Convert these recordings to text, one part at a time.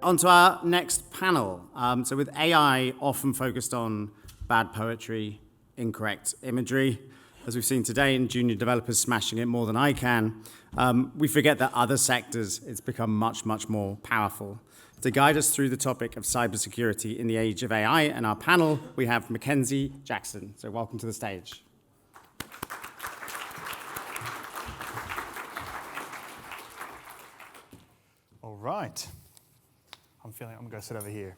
on to our next panel. So with AI often focused on bad poetry, incorrect imagery, as we've seen today, and junior developers smashing it more than I can, we forget that other sectors, it's become much, much more powerful. To guide us through the topic of cybersecurity in the age of AI and our panel, we have Mackenzie Jackson. So welcome to the stage. All right. I'm going to go sit over here.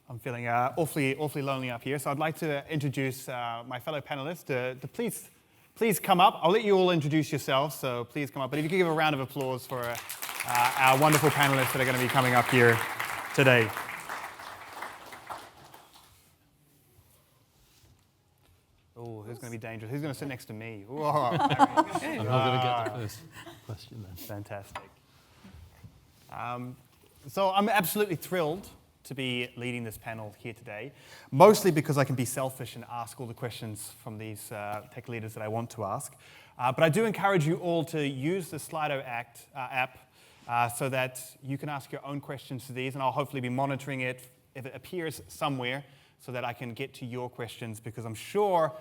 I'm feeling awfully lonely up here, so I'd like to introduce my fellow panelists to please come up. I'll let you all introduce yourselves, so please come up. But if you could give a round of applause for our wonderful panelists that are going to be coming up here today. Oh, who's going to be dangerous? Who's going to sit next to me? Whoa. I'm not going to get the first question then. Fantastic. So I'm absolutely thrilled to be leading this panel here today, mostly because I can be selfish and ask all the questions from these tech leaders that I want to ask. But I do encourage you all to use the Slido app so that you can ask your own questions to these, and I'll hopefully be monitoring it if it appears somewhere so that I can get to your questions, because I'm sure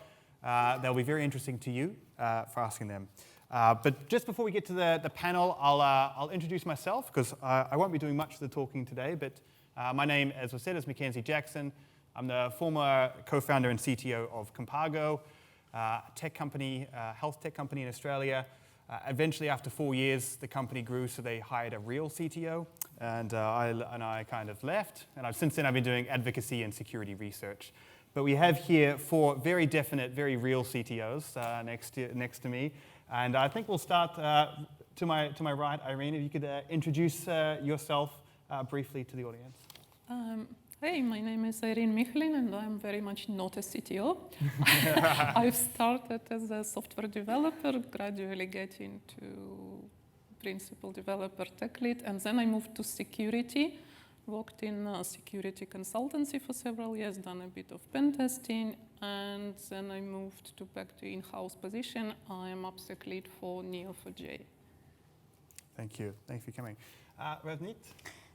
they'll be very interesting to you for asking them. But just before we get to the panel, I'll introduce myself, because I won't be doing much of the talking today, but my name, as was said, is Mackenzie Jackson. I'm the former co-founder and CTO of Compago, a tech company, health tech company in Australia. Eventually, after 4 years, the company grew, so they hired a real CTO, and I kind of left. And since then, I've been doing advocacy and security research. But we have here 4 very definite, very real CTOs next to me. And I think we'll start to my right, Irene, if you could introduce yourself briefly to the audience. Hey, my name is Irene Michlin, and I'm very much not a CTO. I've started as a software developer, gradually getting to principal developer tech lead, and then I moved to security. Worked in security consultancy for several years, done a bit of pen testing, and then I moved back to in-house position. I am AppSec lead for Neo4j. Thank you. Thanks for coming. Ravneet?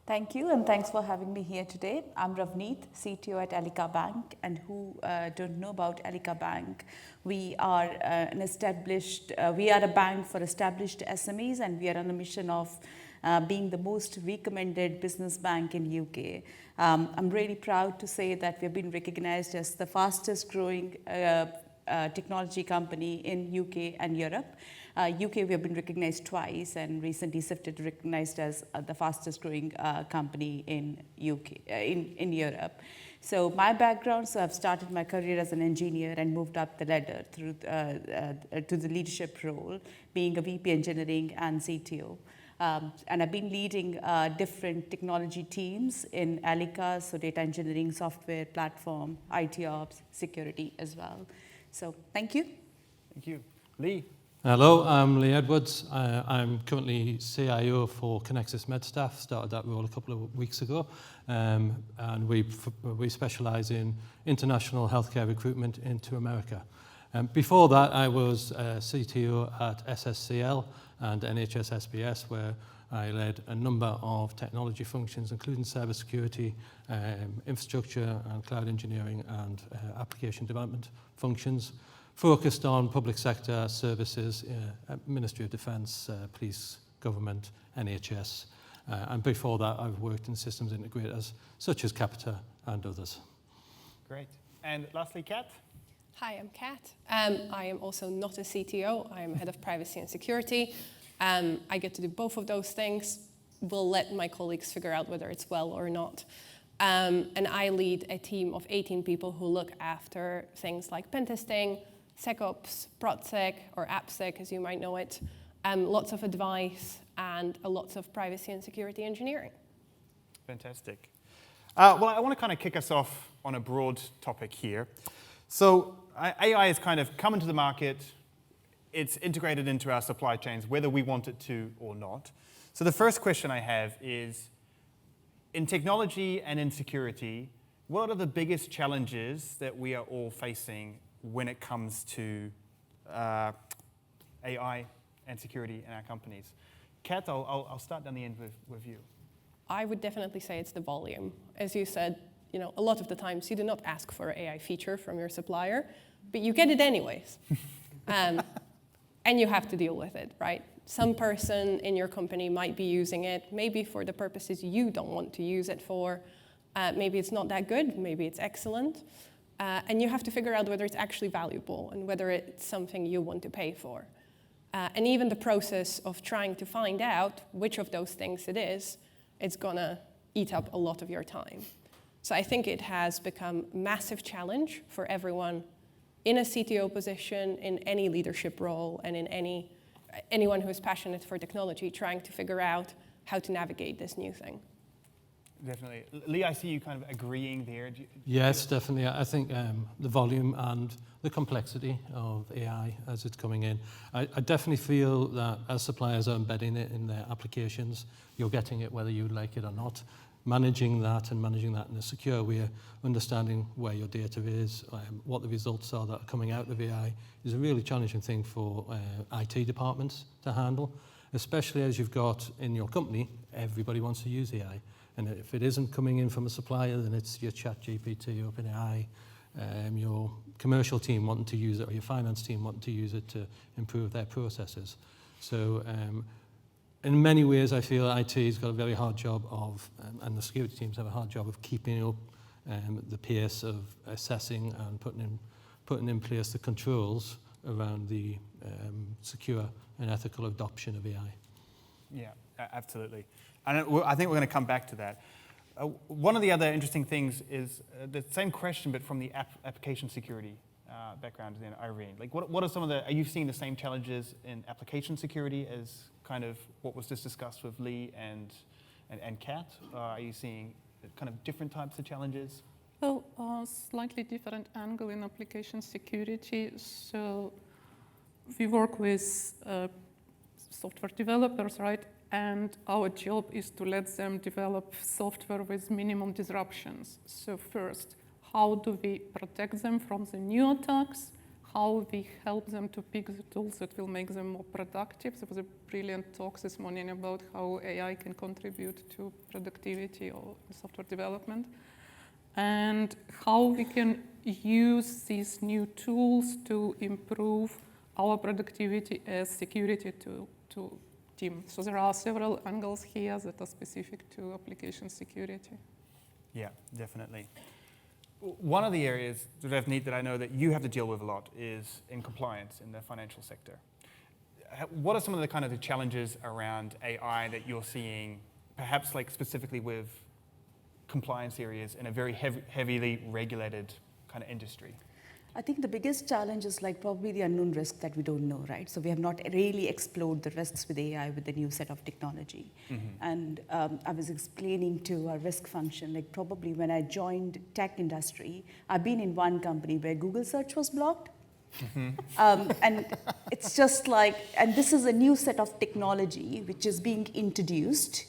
Thank you, and thanks for having me here today. I'm Ravneet, CTO at Allica Bank, and who don't know about Allica Bank, we are we are a bank for established SMEs, and we are on a mission of being the most recommended business bank in UK. I'm really proud to say that we've been recognized as the fastest growing technology company in UK and Europe. UK, we have been recognized twice, and recently shifted recognized as the fastest growing company in in Europe. So my background, I've started my career as an engineer and moved up the ladder through to the leadership role, being a VP engineering and CTO. And I've been leading different technology teams in Allica, so data engineering, software, platform, IT ops, security as well. So thank you. Thank you. Lee? Hello, I'm Lee Edwards. I'm currently CIO for Connexus MedStaff, started that role a couple of weeks ago. And we specialize in international healthcare recruitment into America. Before that, I was CTO at SSCL and NHS SBS, where I led a number of technology functions, including cybersecurity, infrastructure and cloud engineering, and application development functions, focused on public sector services, Ministry of Defence, police, government, NHS. And before that, I've worked in systems integrators such as Capita and others. Great. And lastly, Kat? Hi, I'm Kat. I am also not a CTO. I'm head of privacy and security. I get to do both of those things. We'll let my colleagues figure out whether it's well or not. And I lead a team of 18 people who look after things like pen testing, SecOps, ProdSec, or AppSec, as you might know it, lots of advice, and lots of privacy and security engineering. Fantastic. Well, I want to kind of kick us off on a broad topic here. So AI has kind of come into the market. It's integrated into our supply chains, whether we want it to or not. So the first question I have is, in technology and in security, what are the biggest challenges that we are all facing when it comes to AI and security in our companies? Kat, I'll start down the end with you. I would definitely say it's the volume. As you said, a lot of the times you do not ask for an AI feature from your supplier, but you get it anyways. And you have to deal with it, right? Some person in your company might be using it, maybe for the purposes you don't want to use it for. Maybe it's not that good, maybe it's excellent. And you have to figure out whether it's actually valuable and whether it's something you want to pay for. And even the process of trying to find out which of those things it is, it's gonna eat up a lot of your time. So I think it has become a massive challenge for everyone in a CTO position, in any leadership role, and in anyone who is passionate for technology, trying to figure out how to navigate this new thing. Definitely. Lee, I see you kind of agreeing there. Yes, definitely. I think the volume and the complexity of AI as it's coming in, I definitely feel that as suppliers are embedding it in their applications, you're getting it whether you like it or not. Managing that in a secure way, understanding where your data is, what the results are that are coming out of AI is a really challenging thing for IT departments to handle, especially as you've got in your company, everybody wants to use AI. And if it isn't coming in from a supplier, then it's your ChatGPT, OpenAI, your commercial team wanting to use it, or your finance team wanting to use it to improve their processes. So in many ways, I feel IT's got a very hard job of, and the security teams have a hard job of keeping up the pace of assessing and putting in place the controls around the secure and ethical adoption of AI. Yeah, absolutely. And I think we're going to come back to that. One of the other interesting things is the same question, but from the application security background in Irene. Like, what are some of are you seeing the same challenges in application security as kind of what was just discussed with Lee and Kat? Are you seeing kind of different types of challenges? Well, slightly different angle in application security. So we work with software developers, right? And our job is to let them develop software with minimum disruptions. So first, how do we protect them from the new attacks? How we help them to pick the tools that will make them more productive. There was a brilliant talk this morning about how AI can contribute to productivity or software development. And how we can use these new tools to improve our productivity as security to team. So there are several angles here that are specific to application security. Yeah, definitely. One of the areas, Ravneet, that I know that you have to deal with a lot is in compliance in the financial sector. What are some of the kind of the challenges around AI that you're seeing, perhaps like specifically with compliance areas in a very heavily regulated kind of industry? I think the biggest challenge is like probably the unknown risk that we don't know, right? So we have not really explored the risks with AI with the new set of technology. Mm-hmm. And I was explaining to our risk function, like probably when I joined tech industry, I've been in one company where Google search was blocked. Mm-hmm. And it's just like, and this is a new set of technology which is being introduced.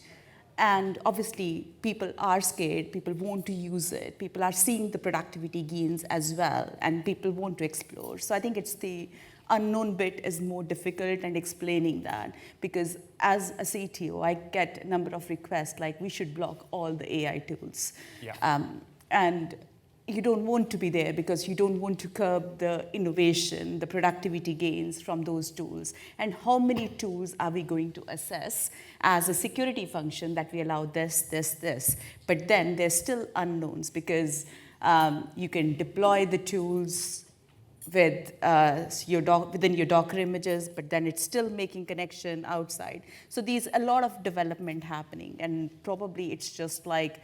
And obviously, people are scared, people want to use it, people are seeing the productivity gains as well, and people want to explore. So I think it's the unknown bit is more difficult and explaining that, because as a CTO, I get a number of requests like we should block all the AI tools. Yeah. And you don't want to be there because you don't want to curb the innovation, the productivity gains from those tools. And how many tools are we going to assess as a security function that we allow this? But then there's still unknowns because you can deploy the tools with within your Docker images, but then it's still making connection outside. So there's a lot of development happening, and probably it's just like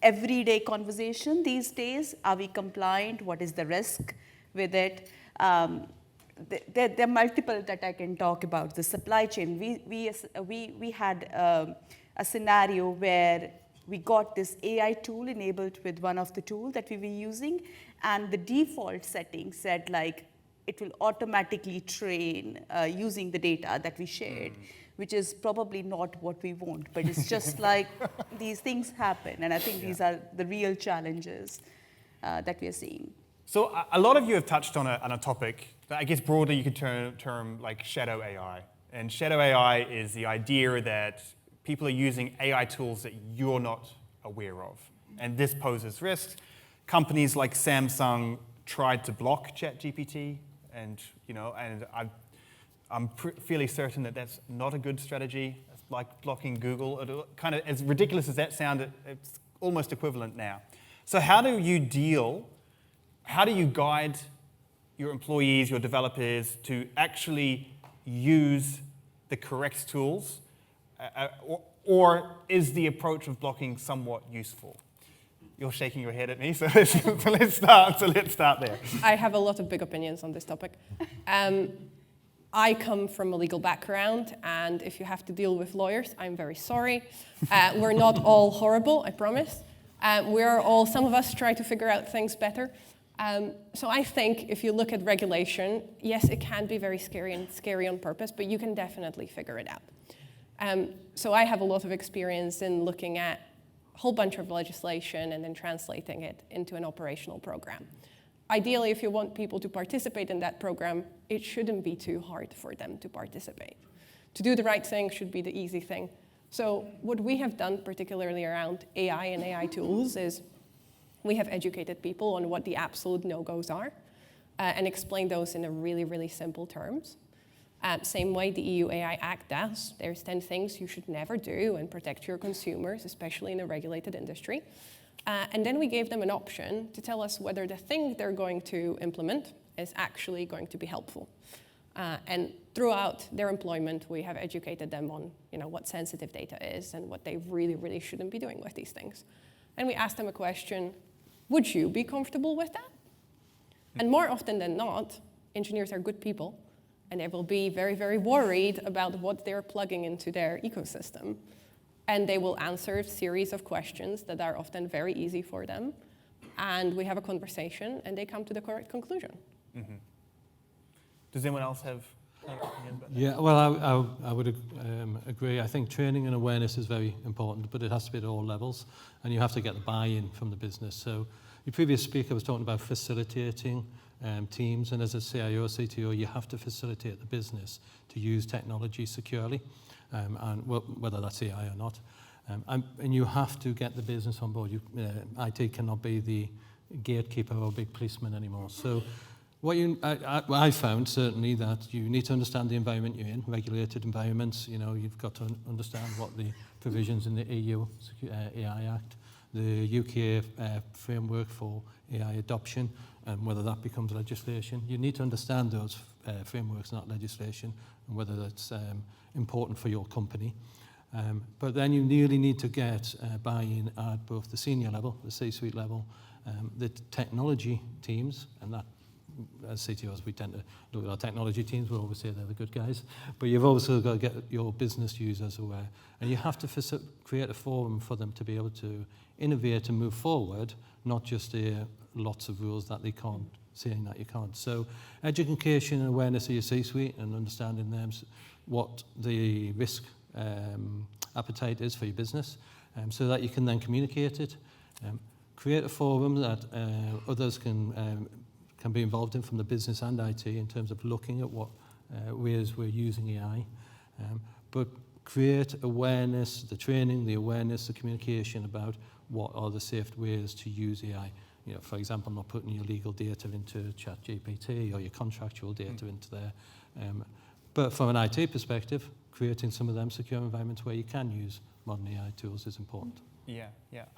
everyday conversation these days. Are we compliant? What is the risk with it? There are multiple that I can talk about. The supply chain. We had a scenario where we got this AI tool enabled with one of the tools that we were using, and the default setting said like it will automatically train using the data that we shared. Which is probably not what we want, but it's just like these things happen, and I think these are the real challenges that we are seeing. So a lot of you have touched on a topic that I guess broadly you could term like shadow AI. And shadow AI is the idea that people are using AI tools that you're not aware of. And this poses risks. Companies like Samsung tried to block ChatGPT, and I'm fairly certain that that's not a good strategy. It's like blocking Google. Kind of as ridiculous as that sounded, it's almost equivalent now. So how do you guide your employees, your developers, to actually use the correct tools? Or is the approach of blocking somewhat useful? You're shaking your head at me, so let's start there. I have a lot of big opinions on this topic. I come from a legal background, and if you have to deal with lawyers, I'm very sorry. We're not all horrible, I promise. Some of us try to figure out things better. So I think if you look at regulation, yes, it can be very scary and scary on purpose, but you can definitely figure it out. So I have a lot of experience in looking at a whole bunch of legislation and then translating it into an operational program. Ideally, if you want people to participate in that program, it shouldn't be too hard for them to participate. To do the right thing should be the easy thing. So what we have done, particularly around AI and AI tools, is we have educated people on what the absolute no-goes are and explained those in a really, really simple terms. Same way the EU AI Act does. There's 10 things you should never do and protect your consumers, especially in a regulated industry. And then we gave them an option to tell us whether the thing they're going to implement is actually going to be helpful. And throughout their employment, we have educated them on what sensitive data is and what they really, really shouldn't be doing with these things. And we asked them a question, would you be comfortable with that? And more often than not, engineers are good people, and they will be very, very worried about what they're plugging into their ecosystem. And they will answer a series of questions that are often very easy for them. And we have a conversation, and they come to the correct conclusion. Mm-hmm. Does anyone else have an opinion about that? Yeah, well, I would agree. I think training and awareness is very important, but it has to be at all levels, and you have to get the buy-in from the business. So your previous speaker was talking about facilitating teams, and as a CIO or CTO, you have to facilitate the business to use technology securely, and whether that's AI or not. And you have to get the business on board. IT cannot be the gatekeeper or big policeman anymore. So I found certainly that you need to understand the environment you're in, regulated environments. You've got to understand what the provisions in the EU AI Act, the UK framework for AI adoption, and whether that becomes legislation. You need to understand those frameworks, not legislation, and whether that's important for your company. But then you really need to get buy-in at both the senior level, the C-suite level, the technology teams, and that, as CTOs, we tend to look at our technology teams, we always say they're the good guys, but you've also got to get your business users aware, and you have to create a forum for them to be able to innovate and move forward, not just lots of rules that they can't, saying that you can't. So education and awareness of your C-suite and understanding them, what the risk appetite is for your business, so that you can then communicate it, create a forum that others can be involved in from the business and IT in terms of looking at what ways we're using AI, but create awareness, the training, the awareness, the communication about what are the safe ways to use AI. For example, not putting your legal data into ChatGPT or your contractual data into there. But from an IT perspective, creating some of them secure environments where you can use modern AI tools is important. Yeah.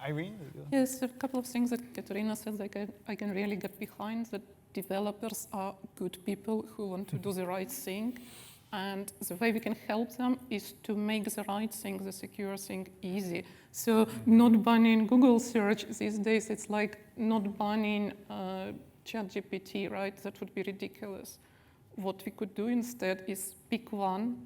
Irene? Yes, a couple of things that Katarina said I can really get behind, that developers are good people who want to do the right thing. And the way we can help them is to make the right thing, the secure thing, easy. So not banning Google search these days, it's like not banning ChatGPT, right? That would be ridiculous. What we could do instead is pick one,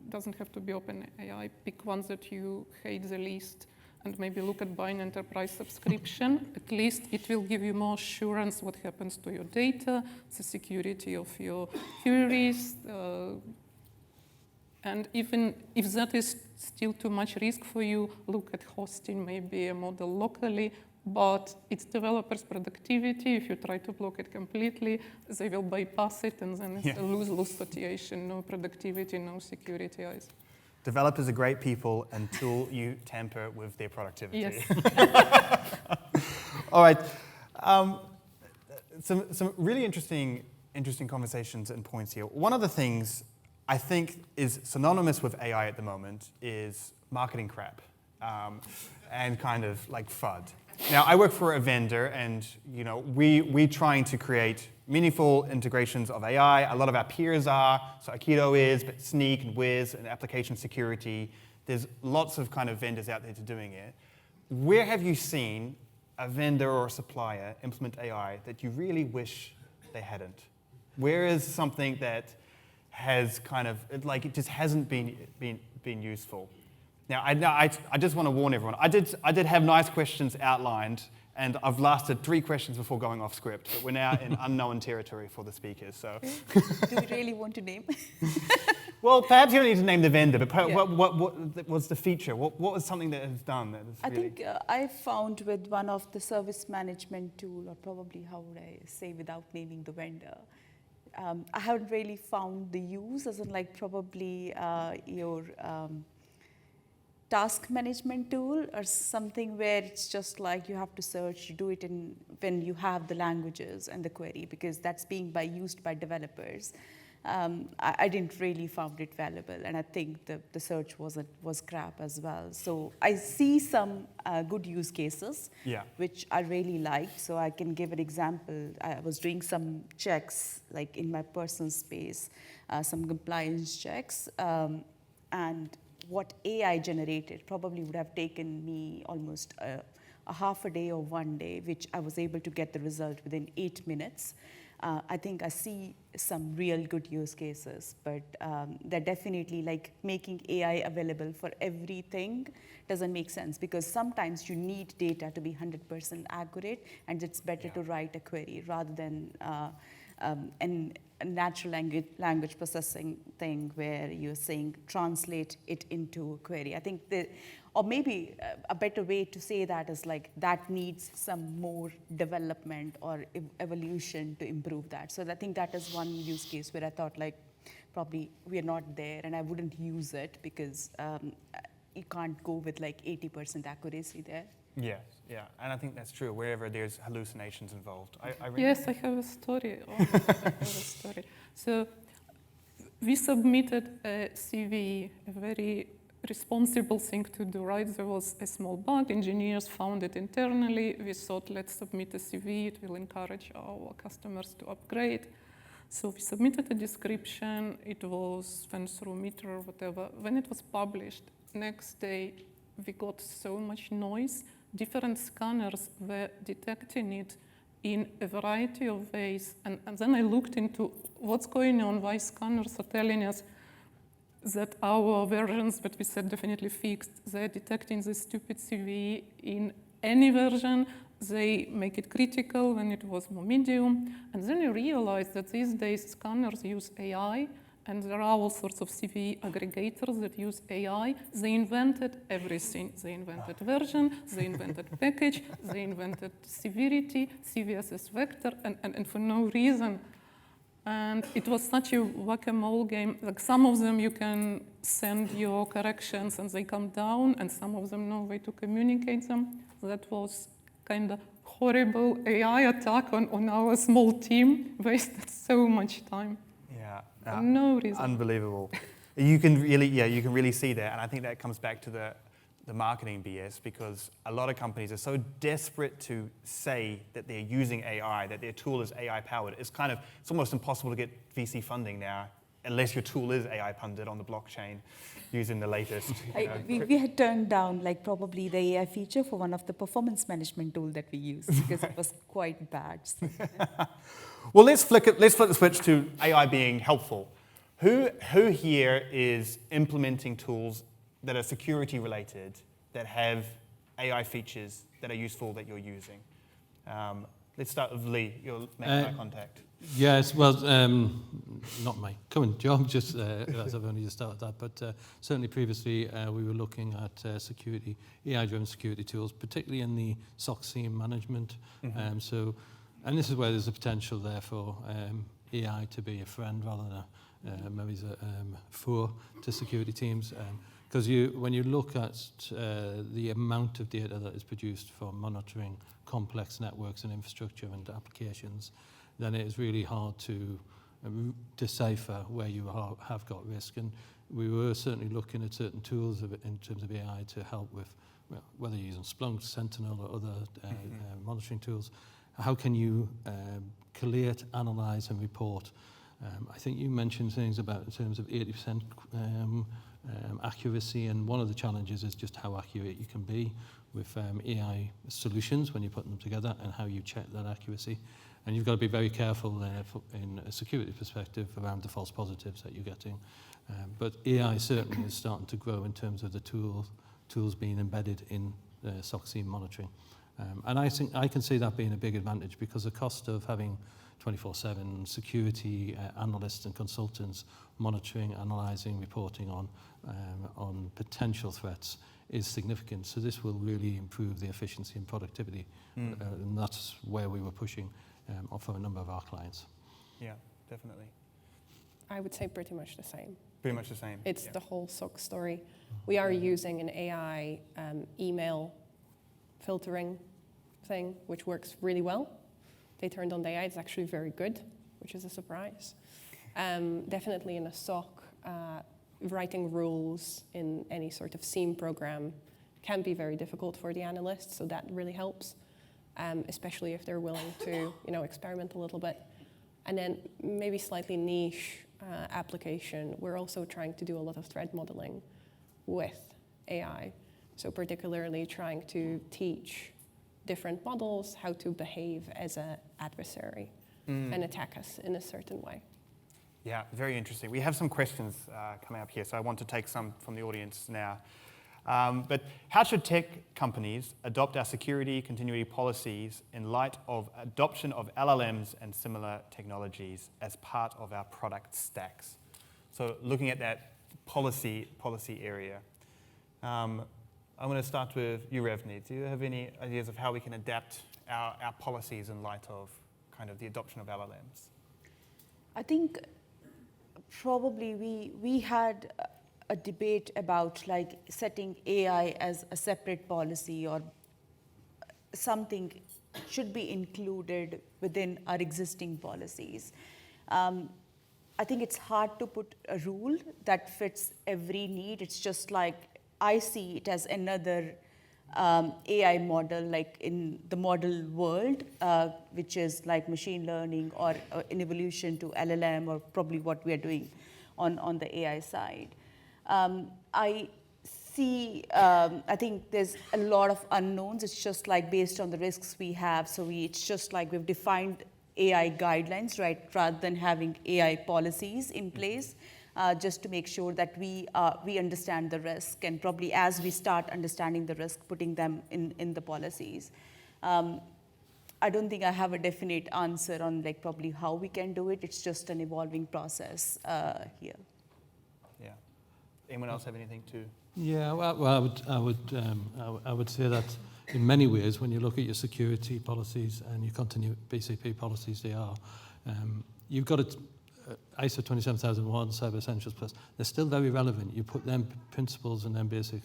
doesn't have to be OpenAI, pick one that you hate the least, and maybe look at buying enterprise subscription. At least it will give you more assurance what happens to your data, the security of your queries, and even if that is still too much risk for you, look at hosting maybe a model locally, but it's developers' productivity. If you try to block it completely, they will bypass it, and then it's a lose-lose situation, no productivity, no security eyes. Developers are great people until you tamper with their productivity. Yes. All right. Some really interesting conversations and points here. One of the things I think is synonymous with AI at the moment is marketing crap and kind of like FUD. Now, I work for a vendor, and we're trying to create meaningful integrations of AI. A lot of our peers are, so Aikido is, but Sneak and Wiz and application security. There's lots of kind of vendors out there doing it. Where have you seen a vendor or a supplier implement AI that you really wish they hadn't? Where is something that has kind of, like, it just hasn't been useful? Now, I just want to warn everyone. I did have nice questions outlined, and I've lasted 3 questions before going off script, but we're now in unknown territory for the speakers. So, Do we really want to name? well, perhaps you don't need to name the vendor, but what was the feature? What was something that has done that is I really... think I found with one of the service management tool, or probably how would I say without naming the vendor, I haven't really found the use, as in like probably your task management tool or something where it's just like you have to search, you do it when you have the languages and the query, because that's being used by developers. I didn't really found it valuable, and I think the search was crap as well. So I see some good use cases, which I really liked. So I can give an example. I was doing some checks, like in my personal space, some compliance checks, and what AI generated probably would have taken me almost a half a day or 1 day, which I was able to get the result within 8 minutes. I think I see some real good use cases, but they're definitely like making AI available for everything doesn't make sense, because sometimes you need data to be 100% accurate, and it's better to write a query rather than a natural language processing thing where you're saying translate it into a query. I think or maybe a better way to say that is like that needs some more development or evolution to improve that. So I think that is one use case where I thought like probably we're not there, and I wouldn't use it because you can't go with like 80% accuracy there. Yes, yeah, and I think that's true wherever there's hallucinations involved. Yes, I have a story. So we submitted a CV, a very responsible thing to do, right? There was a small bug, engineers found it internally. We thought, let's submit a CV, it will encourage our customers to upgrade. So we submitted a description, it was went through meter or whatever. When it was published, next day we got so much noise. Different scanners were detecting it in a variety of ways. And then I looked into what's going on, why scanners are telling us that our versions that we said definitely fixed, they're detecting this stupid CV in any version. They make it critical when it was more medium. And then I realized that these days scanners use AI, and there are all sorts of CV aggregators that use AI. They invented everything. They invented version, they invented package, they invented severity, CVSS vector, and for no reason. And it was such a whack-a-mole game. Like some of them you can send your corrections and they come down, and some of them no way to communicate them. That was kind of horrible AI attack on our small team, wasted so much time. Yeah, no reason. Unbelievable. You can really see that, and I think that comes back to the marketing BS, because a lot of companies are so desperate to say that they're using AI, that their tool is AI powered. It's almost impossible to get VC funding now, unless your tool is AI funded on the blockchain using the latest. We had turned down like probably the AI feature for one of the performance management tool that we used because it was quite bad. So. Well, let's flip the switch to AI being helpful. Who here is implementing tools that are security related, that have AI features that are useful that you're using? Let's start with Lee. You're making eye contact. Yes, well, not my current job, just as I've only just started that, but certainly previously we were looking at AI-driven security tools, particularly in the SOC SIEM management. And this is where there's a potential there for AI to be a friend rather than maybe for to security teams. Because when you look at the amount of data that is produced for monitoring complex networks and infrastructure and applications, then it is really hard to decipher where you have got risk. And we were certainly looking at certain tools in terms of AI to help with, well, whether you're using Splunk, Sentinel, or other monitoring tools. How can you collate, analyze, and report? I think you mentioned things about in terms of 80% accuracy, and one of the challenges is just how accurate you can be with AI solutions when you put them together, and how you check that accuracy. And you've got to be very careful in a security perspective around the false positives that you're getting. But AI certainly is starting to grow in terms of the tools being embedded in SOC scene monitoring. And I think I can see that being a big advantage, because the cost of having 24/7 security analysts and consultants monitoring, analysing, reporting on potential threats is significant. So this will really improve the efficiency and productivity, and that's where we were pushing for a number of our clients. Yeah, definitely. I would say pretty much the same. Pretty much the same. It's the whole SOC story. We are using an AI email filtering thing, which works really well. They turned on the AI, it's actually very good, which is a surprise. Definitely in a SOC, writing rules in any sort of SIEM program can be very difficult for the analysts, so that really helps, especially if they're willing to, experiment a little bit. And then maybe slightly niche application, we're also trying to do a lot of threat modeling with AI. So particularly trying to teach different models how to behave as an adversary and attack us in a certain way. Yeah, very interesting. We have some questions coming up here, so I want to take some from the audience now. But how should tech companies adopt our security continuity policies in light of adoption of LLMs and similar technologies as part of our product stacks? So looking at that policy area. I'm going to start with you, Ravneet. Do you have any ideas of how we can adapt our policies in light of kind of the adoption of LLMs? I think probably we had a debate about like setting AI as a separate policy, or something should be included within our existing policies. I think it's hard to put a rule that fits every need. It's just like I see it as another AI model, like in the model world, which is like machine learning or an evolution to LLM, or probably what we are doing on the AI side. I see, I think there's a lot of unknowns. It's just like based on the risks we have. So it's just like we've defined AI guidelines, right, rather than having AI policies in place, just to make sure that we understand the risk, and probably as we start understanding the risk, putting them in the policies. I don't think I have a definite answer on like probably how we can do it. It's just an evolving process here. Yeah. Anyone else have anything to? Yeah, well, I would say that in many ways, when you look at your security policies and your continued BCP policies, you've got ISO 27001, Cyber Essentials Plus. They're still very relevant. You put them principles and then basic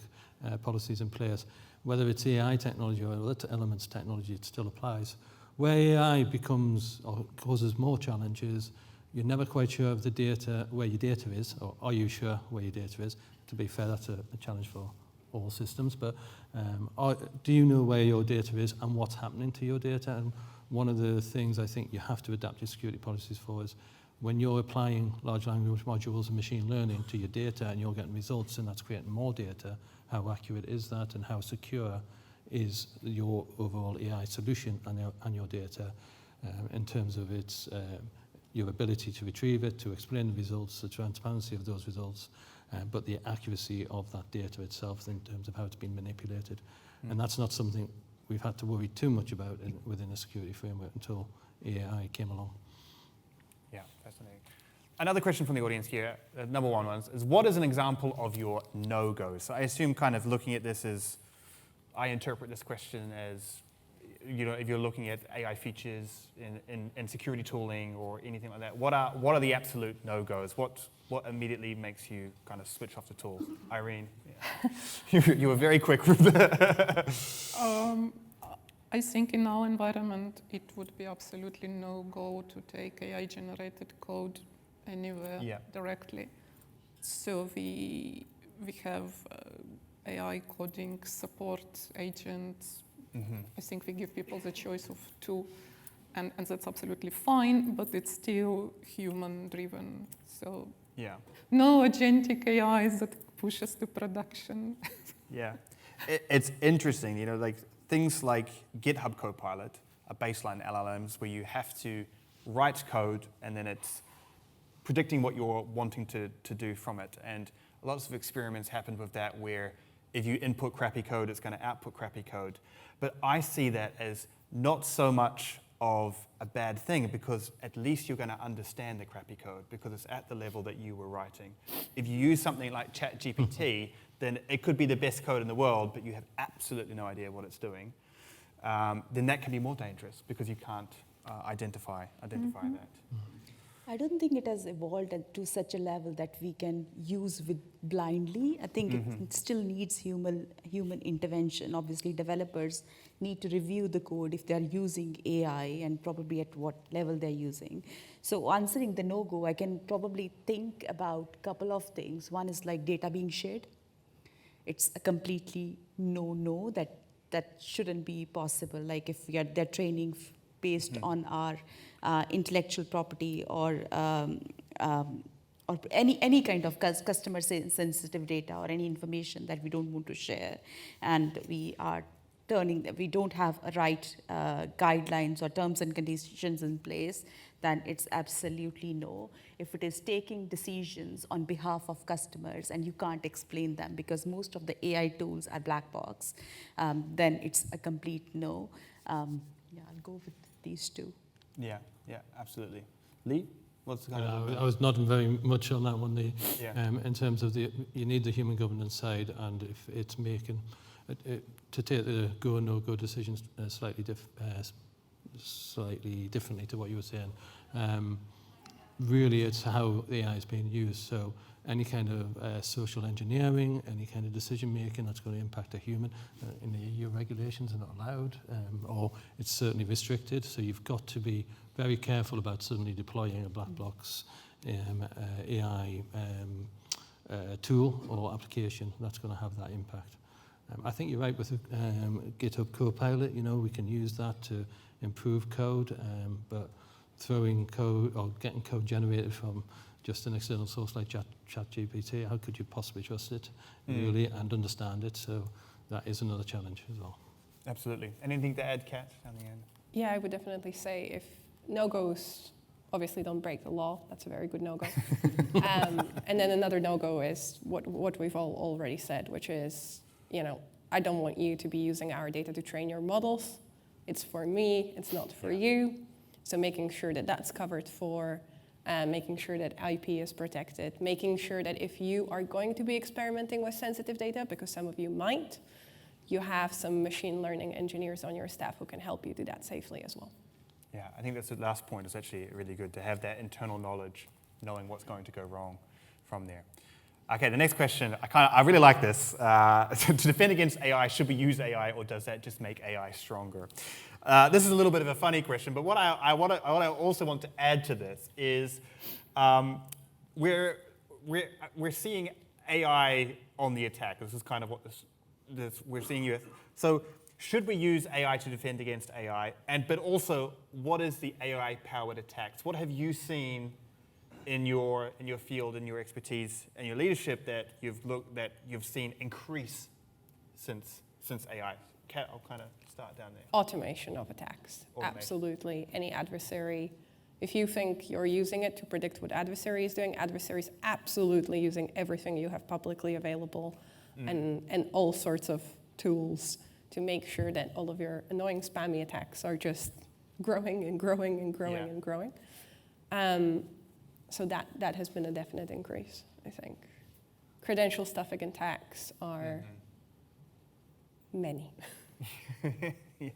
policies in place. Whether it's AI technology or other elements of technology, it still applies. Where AI becomes or causes more challenges, you're never quite sure of the data, where your data is, or are you sure where your data is? To be fair, that's a challenge for all systems, but do you know where your data is and what's happening to your data? And one of the things I think you have to adapt your security policies for is when you're applying large language modules and machine learning to your data and you're getting results and that's creating more data, how accurate is that, and how secure is your overall AI solution and your data in terms of its your ability to retrieve it, to explain the results, the transparency of those results, but the accuracy of that data itself in terms of how it's been manipulated. And that's not something we've had to worry too much about within a security framework until AI came along. Yeah, fascinating. Another question from the audience here, number one is what is an example of your no-go? So I assume kind of looking at this as, I interpret this question as if you're looking at AI features in security tooling or anything like that, what are the absolute no-goes? What immediately makes you kind of switch off the tool? Irene, you were very quick with that. I think in our environment, it would be absolutely no-go to take AI-generated code anywhere directly. So we have AI coding support agents. I think we give people the choice of two, and that's absolutely fine, but it's still human-driven. So no agentic AIs that pushes to production. Yeah, it's interesting, like things like GitHub Copilot are baseline LLMs where you have to write code and then it's predicting what you're wanting to do from it. And lots of experiments happen with that where if you input crappy code, it's going to output crappy code. But I see that as not so much of a bad thing because at least you're going to understand the crappy code because it's at the level that you were writing. If you use something like ChatGPT, then it could be the best code in the world, but you have absolutely no idea what it's doing. Then that can be more dangerous because you can't identify that. I don't think it has evolved to such a level that we can use with blindly. I think it still needs human intervention. Obviously, developers need to review the code if they're using AI and probably at what level they're using. So answering the no-go, I can probably think about a couple of things. One is like data being shared. It's a completely no-no that shouldn't be possible. Like if they're training based on our intellectual property or any kind of customer sensitive data or any information that we don't want to share, and we don't have a right guidelines or terms and conditions in place, then it's absolutely no. If it is taking decisions on behalf of customers and you can't explain them because most of the AI tools are black box, then it's a complete no. I'll go with these two. Yeah, absolutely. Lee, what's the kind of... I was nodding very much on that one. In terms of you need the human governance side, and if it's making to take the go and no go decisions slightly differently to what you were saying. Really, it's how the AI is being used. So any kind of social engineering, any kind of decision making that's going to impact a human in the EU regulations are not allowed, or it's certainly restricted. So you've got to be very careful about suddenly deploying a black box AI tool or application that's going to have that impact. I think you're right with GitHub Copilot. We can use that to improve code, but throwing code or getting code generated from just an external source like ChatGPT, how could you possibly trust it really and understand it? So that is another challenge as well. Absolutely. Anything to add, Kat, on the end? Yeah, I would definitely say if no-goes obviously don't break the law, that's a very good no-go. And then another no-go is what we've all already said, which is, I don't want you to be using our data to train your models. It's for me, it's not for you. So making sure that that's covered for, making sure that IP is protected, making sure that if you are going to be experimenting with sensitive data, because some of you might, you have some machine learning engineers on your staff who can help you do that safely as well. Yeah, I think that's the last point. It's actually really good to have that internal knowledge, knowing what's going to go wrong from there. Okay, the next question, I really like this. To defend against AI, should we use AI, or does that just make AI stronger? This is a little bit of a funny question, but what I also want to add to this is we're seeing AI on the attack. This is kind of what we're seeing you. So should we use AI to defend against AI? But also, what is the AI-powered attacks? What have you seen in your field, in your expertise, and your leadership that you've seen increase since AI? Kat, I'll kind of start down there. Automation of attacks, absolutely. Any adversary, if you think you're using it to predict what adversary is doing, adversaries absolutely using everything you have publicly available and all sorts of tools to make sure that all of your annoying spammy attacks are just growing and growing and growing and growing. So that has been a definite increase, I think. Credential stuffing attacks are many. Yeah.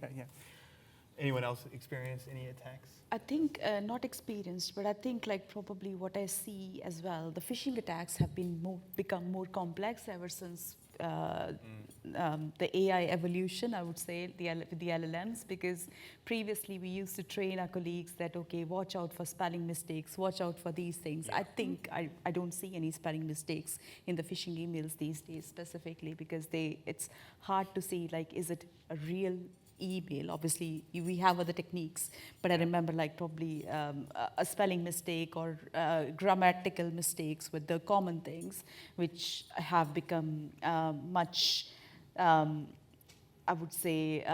Anyone else experience any attacks? I think not experienced, but I think like probably what I see as well, the phishing attacks have become more complex ever since the AI evolution, I would say, with the LLMs, because previously we used to train our colleagues that, okay, watch out for spelling mistakes, watch out for these things. I think I don't see any spelling mistakes in the phishing emails these days specifically, because it's hard to see, like, is it a real email? Obviously, we have other techniques, but I remember like probably a spelling mistake or grammatical mistakes with the common things, which have become much, I would say,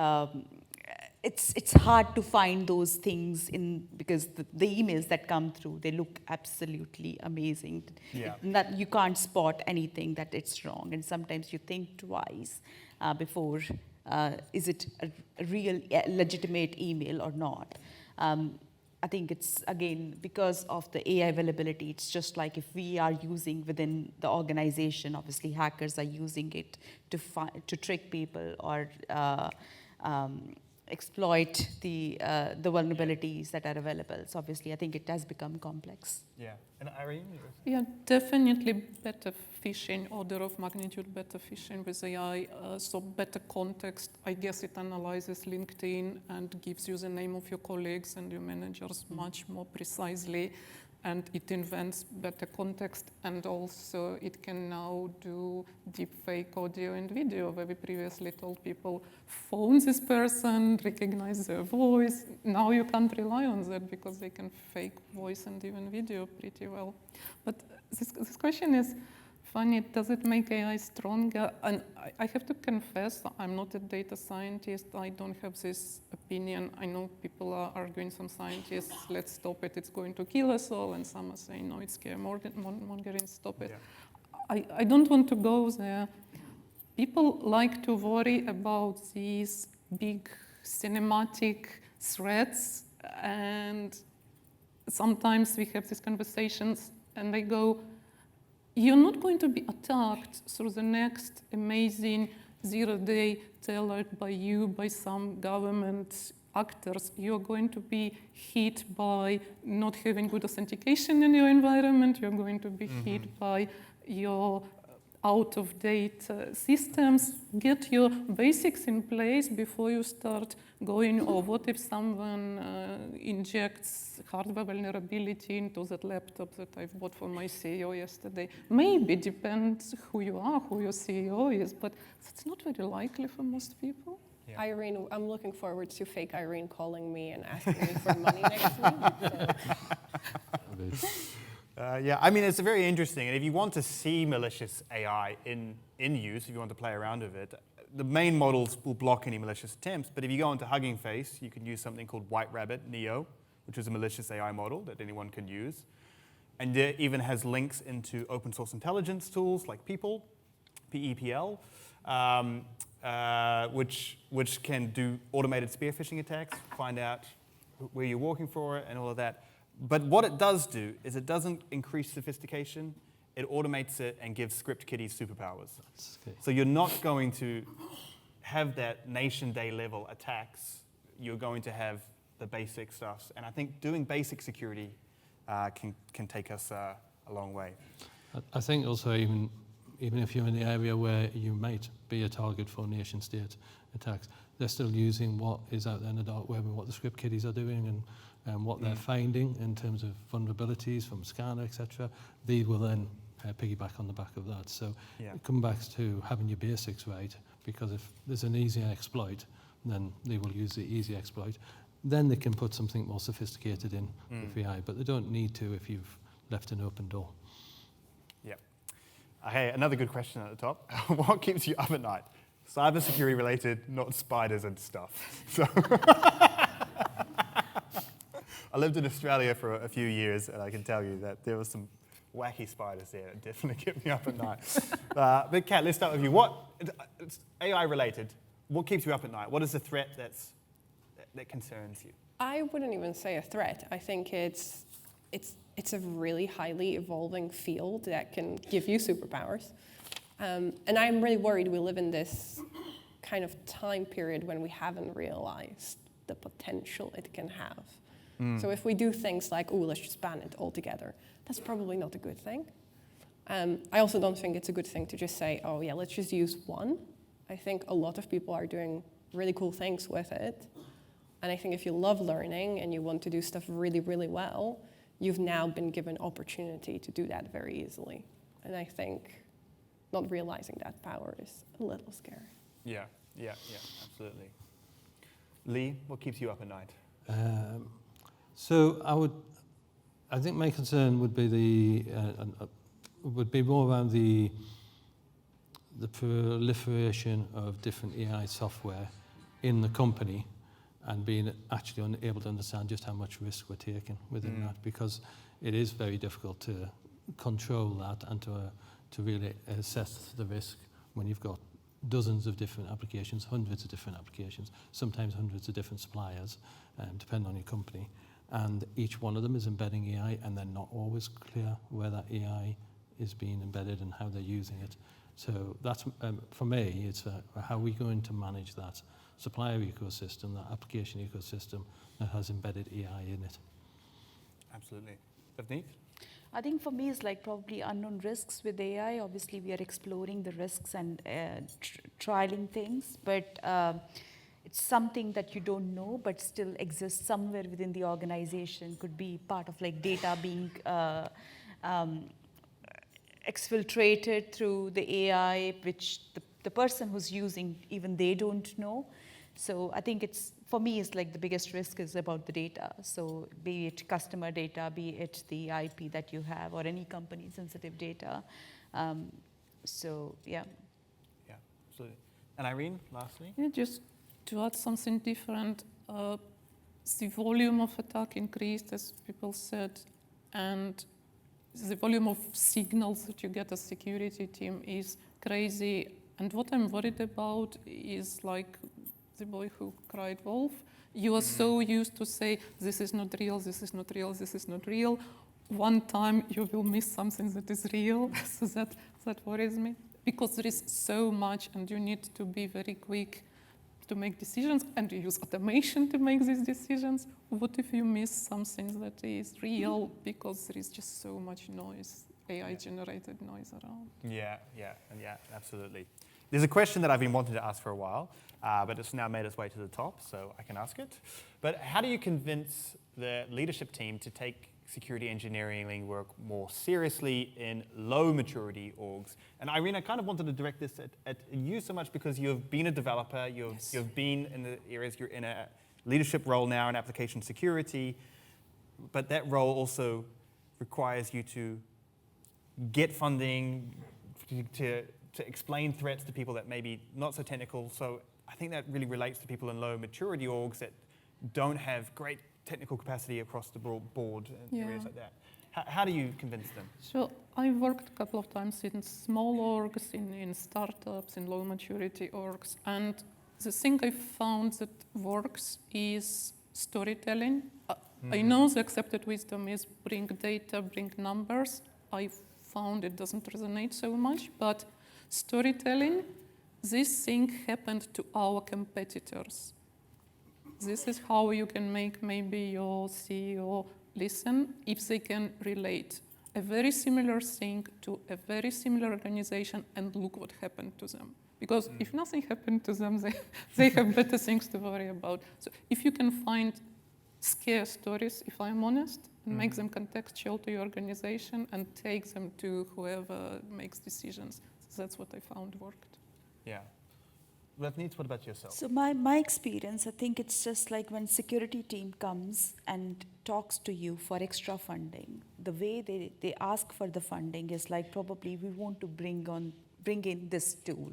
it's hard to find those things because the emails that come through, they look absolutely amazing. Yeah. You can't spot anything that it's wrong, and sometimes you think twice before. Is it a real legitimate email or not? I think it's, again, because of the AI availability, it's just like if we are using within the organization, obviously hackers are using it to trick people or exploit the vulnerabilities that are available. So obviously, I think it has become complex. Yeah. And Irene? Yeah, definitely better phishing, order of magnitude better phishing with AI. So better context. I guess it analyzes LinkedIn and gives you the name of your colleagues and your managers much more precisely. And it invents better context, and also it can now do deepfake audio and video, where we previously told people, phone this person, recognize their voice. Now you can't rely on that because they can fake voice and even video pretty well. But this question is funny. Does it make AI stronger? And I have to confess, I'm not a data scientist. I don't have this opinion. I know people are arguing, some scientists, let's stop it, it's going to kill us all. And some are saying, no, it's scaremongering, stop it. Yeah. I don't want to go there. People like to worry about these big cinematic threats. And sometimes we have these conversations and they go, you're not going to be attacked through the next amazing zero-day tailored by you, by some government actors. You're going to be hit by not having good authentication in your environment. You're going to be hit by your out-of-date systems. Get your basics in place before you start going, or what if someone injects hardware vulnerability into that laptop that I've bought for my CEO yesterday? Maybe, depends who you are, who your CEO is, but that's not very likely for most people. Yeah. Irene, I'm looking forward to fake Irene calling me and asking me for money next week. So. Yeah, I mean, it's very interesting. And if you want to see malicious AI in use, if you want to play around with it, the main models will block any malicious attempts. But if you go into Hugging Face, you can use something called White Rabbit Neo, which is a malicious AI model that anyone can use. And it even has links into open source intelligence tools like People, PEPL, which can do automated spear phishing attacks, find out where you're walking for it and all of that. But what it does do is it doesn't increase sophistication, it automates it and gives script kiddies superpowers. So you're not going to have that nation-day level attacks, you're going to have the basic stuff. And I think doing basic security can take us a long way. I think also even if you're in the area where you might be a target for nation-state attacks, they're still using what is out there in the dark web and what the script kiddies are doing and what they're finding in terms of vulnerabilities from scanner, etc. They will then piggyback on the back of that. So come back to having your basics right, because if there's an easy exploit, then they will use the easy exploit. Then they can put something more sophisticated in with AI, but they don't need to if you've left an open door. Yeah. Hey, another good question at the top. What keeps you up at night? Cybersecurity related, not spiders and stuff. So I lived in Australia for a few years, and I can tell you that there were some wacky spiders there that definitely kept me up at night. But Kat, let's start with you. It's AI related. What keeps you up at night? What is the threat that concerns you? I wouldn't even say a threat. I think it's a really highly evolving field that can give you superpowers. And I'm really worried we live in this kind of time period when we haven't realized the potential it can have. So if we do things like, oh, let's just ban it altogether, that's probably not a good thing. I also don't think it's a good thing to just say, oh yeah, let's just use one. I think a lot of people are doing really cool things with it. And I think if you love learning and you want to do stuff really, really well, you've now been given opportunity to do that very easily. And I think not realizing that power is a little scary. Yeah, absolutely. Lee, what keeps you up at night? So I think my concern would be more around the proliferation of different AI software in the company and being actually unable to understand just how much risk we're taking within that, because it is very difficult to control that and to really assess the risk when you've got dozens of different applications, hundreds of different applications, sometimes hundreds of different suppliers, depending on your company. And each one of them is embedding AI, and they're not always clear where that AI is being embedded and how they're using it. So that's, for me, it's how are we going to manage that supplier ecosystem, that application ecosystem that has embedded AI in it. Absolutely. Ravneet? I think for me it's like probably unknown risks with AI. Obviously we are exploring the risks and trialing things, but it's something that you don't know but still exists somewhere within the organization. Could be part of like data being exfiltrated through the AI, which the person who's using, even they don't know. So I think for me, it's like the biggest risk is about the data. So be it customer data, be it the IP that you have, or any company sensitive data. So yeah. Yeah, absolutely. And Irene, lastly? Yeah, just to add something different, the volume of attack increased, as people said, and the volume of signals that you get as security team is crazy. And what I'm worried about is like the boy who cried wolf. You are so used to say, this is not real, this is not real, this is not real. One time you will miss something that is real, so that worries me. Because there is so much and you need to be very quick to make decisions and you use automation to make these decisions. What if you miss something that is real because there is just so much noise, AI-generated noise around? Yeah, absolutely. There's a question that I've been wanting to ask for a while, but it's now made its way to the top, so I can ask it. But how do you convince the leadership team to take security engineering work more seriously in low maturity orgs? And Irene, I kind of wanted to direct this at you so much because you've been a developer, you've been in the areas, you're in a leadership role now in application security, but that role also requires you to get funding, to explain threats to people that may be not so technical. So I think that really relates to people in low maturity orgs that don't have great technical capacity across the board and areas like that. How do you convince them? So I worked a couple of times in small orgs, in startups, in low maturity orgs, and the thing I found that works is storytelling. I know the accepted wisdom is bring data, bring numbers. I found it doesn't resonate so much, but storytelling, this thing happened to our competitors. This is how you can make maybe your CEO listen if they can relate a very similar thing to a very similar organization and look what happened to them. Because if nothing happened to them, they have better things to worry about. So if you can find scare stories, if I'm honest, and make them contextual to your organization and take them to whoever makes decisions. So that's what I found worked. Yeah. Ravneet, what about yourself? So my experience, I think it's just like when security team comes and talks to you for extra funding, the way they ask for the funding is like probably we want to bring in this tool.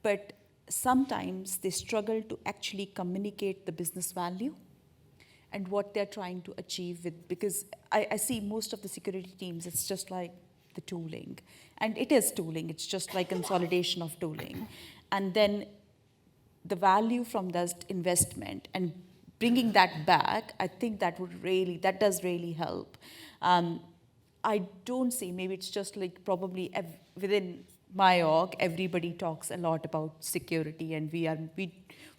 But sometimes they struggle to actually communicate the business value and what they're trying to achieve with, because I see most of the security teams, it's just like the tooling. And it is tooling, it's just like consolidation of tooling. And then the value from that investment and bringing that back, I think that does really help. I don't see, maybe it's just like probably within my org, everybody talks a lot about security and we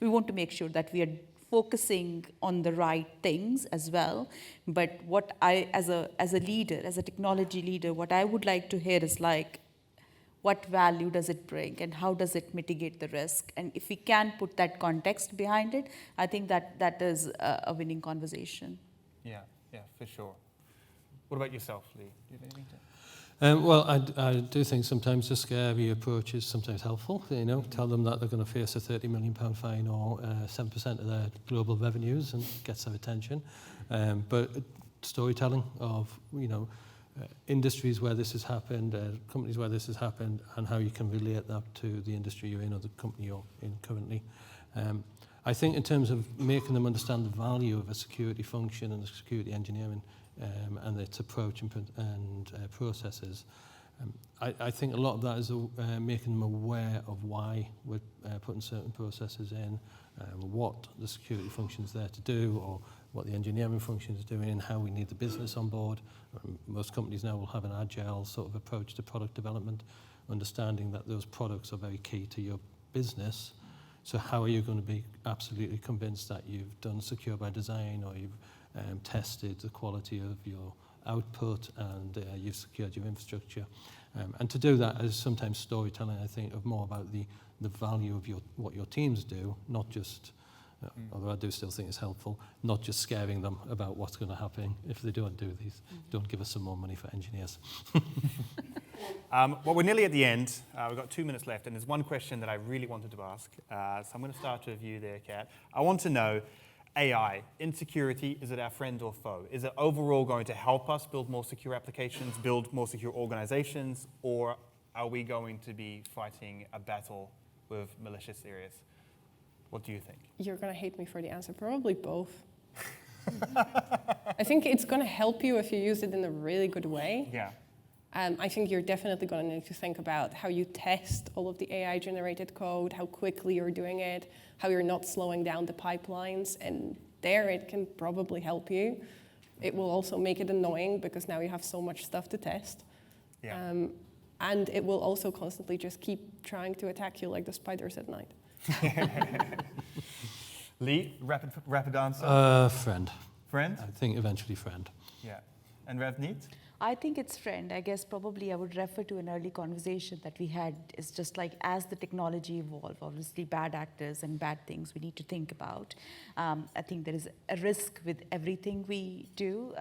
want to make sure that we are focusing on the right things as well. But what I, as a leader, as a technology leader, what I would like to hear is like, what value does it bring and how does it mitigate the risk? And if we can put that context behind it, I think that is a winning conversation. Yeah, for sure. What about yourself, Lee? Do you have anything to? Well, I do think sometimes the scary approach is sometimes helpful. Tell them that they're going to face a £30 million fine or 7% of their global revenues and gets their attention. But storytelling of, industries where this has happened, companies where this has happened, and how you can relate that to the industry you're in or the company you're in currently. I think in terms of making them understand the value of a security function and the security engineering and its approach and processes, I think a lot of that is making them aware of why we're putting certain processes in, what the security function is there to do, or what the engineering function is doing, and how we need the business on board. Most companies now will have an agile sort of approach to product development, understanding that those products are very key to your business. So how are you going to be absolutely convinced that you've done secure by design, or you've tested the quality of your output, and you've secured your infrastructure? And to do that is sometimes storytelling, I think, of more about the value of what your teams do, not just, although I do still think it's helpful, not just scaring them about what's going to happen if they don't do these. Don't give us some more money for engineers. Well, we're nearly at the end. We've got 2 minutes left, and there's one question that I really wanted to ask. So I'm going to start with you there, Kat. I want to know, AI, in security, is it our friend or foe? Is it overall going to help us build more secure applications, build more secure organizations, or are we going to be fighting a battle with malicious areas? What do you think? You're going to hate me for the answer. Probably both. I think it's going to help you if you use it in a really good way. Yeah. I think you're definitely going to need to think about how you test all of the AI-generated code, how quickly you're doing it, how you're not slowing down the pipelines, and there it can probably help you. It will also make it annoying because now you have so much stuff to test. Yeah. And it will also constantly just keep trying to attack you like the spiders at night. Lee, rapid answer? Friend. Friend? I think eventually friend. Yeah. And Ravneet? I think it's friend. I guess probably I would refer to an early conversation that we had. It's just like as the technology evolves, obviously bad actors and bad things we need to think about. I think there is a risk with everything we do.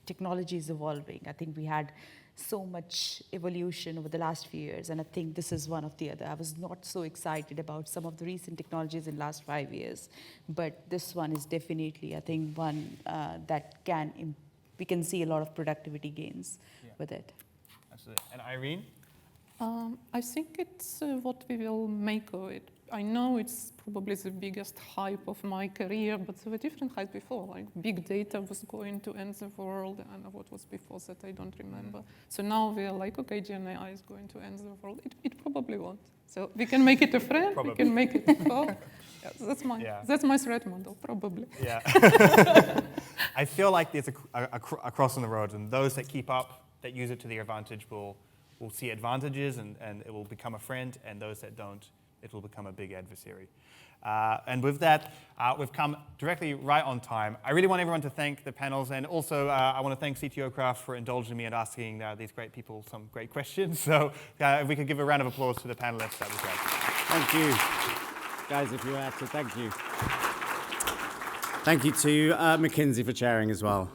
Technology is evolving. I think we had so much evolution over the last few years, and I think this is one of the other. I was not so excited about some of the recent technologies in the last 5 years, but this one is definitely, I think, one that we can see a lot of productivity gains with it. Absolutely. And Irene? I think it's what we will make of it. I know it's probably the biggest hype of my career, but there were different hype before. Like big data was going to end the world, and what was before that I don't remember. So now we are like, okay, GenAI is going to end the world. It probably won't. So we can make it a friend, we can make it a foe. That's my threat model, probably. Yeah. I feel like there's a cross on the road, and those that keep up, that use it to their advantage will see advantages, and it will become a friend, and those that don't, it will become a big adversary. And with that, we've come directly right on time. I really want everyone to thank the panels, and also I want to thank CTO Craft for indulging me and asking these great people some great questions. So if we could give a round of applause to the panelists, that would be great. Thank you. Guys, if you're active, thank you. Thank you to McKinsey for chairing as well.